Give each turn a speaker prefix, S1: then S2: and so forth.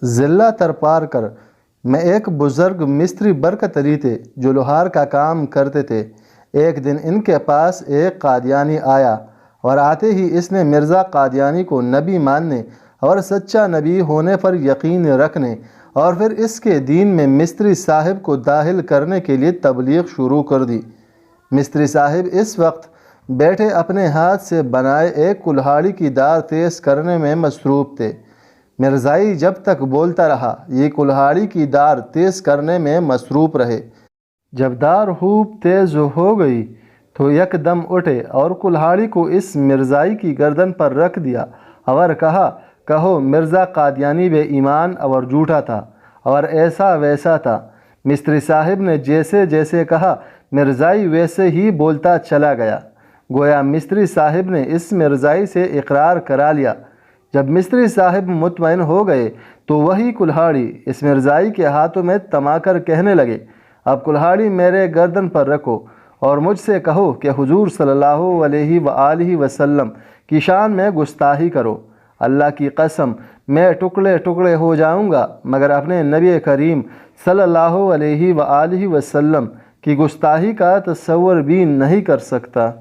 S1: ضلع ترپار کر میں ایک بزرگ مستری برکت علی تھے جو لوہار کا کام کرتے تھے۔ ایک دن ان کے پاس ایک قادیانی آیا اور آتے ہی اس نے مرزا قادیانی کو نبی ماننے اور سچا نبی ہونے پر یقین رکھنے اور پھر اس کے دین میں مستری صاحب کو داخل کرنے کے لیے تبلیغ شروع کر دی۔ مستری صاحب اس وقت بیٹھے اپنے ہاتھ سے بنائے ایک کلہاڑی کی دار تیز کرنے میں مصروف تھے۔ مرزائی جب تک بولتا رہا یہ کلہاڑی کی دار تیز کرنے میں مصروف رہے۔ جب دار خوب تیز ہو گئی تو یک دم اٹھے اور کلہاڑی کو اس مرزائی کی گردن پر رکھ دیا اور کہا، کہو مرزا قادیانی بے ایمان اور جھوٹا تھا اور ایسا ویسا تھا۔ مستری صاحب نے جیسے جیسے کہا مرزائی ویسے ہی بولتا چلا گیا، گویا مستری صاحب نے اس مرزائی سے اقرار کرا لیا۔ جب مستری صاحب مطمئن ہو گئے تو وہی کلہاڑی اس مرزائی کے ہاتھوں میں تما کر کہنے لگے، اب کلہاڑی میرے گردن پر رکھو اور مجھ سے کہو کہ حضور صلی اللہ علیہ وآلہ وسلم کی شان میں گستاخی کرو۔ اللہ کی قسم میں ٹکڑے ٹکڑے ہو جاؤں گا مگر اپنے نبی کریم صلی اللہ علیہ وآلہ وسلم کی گستاخی کا تصور بھی نہیں کر سکتا۔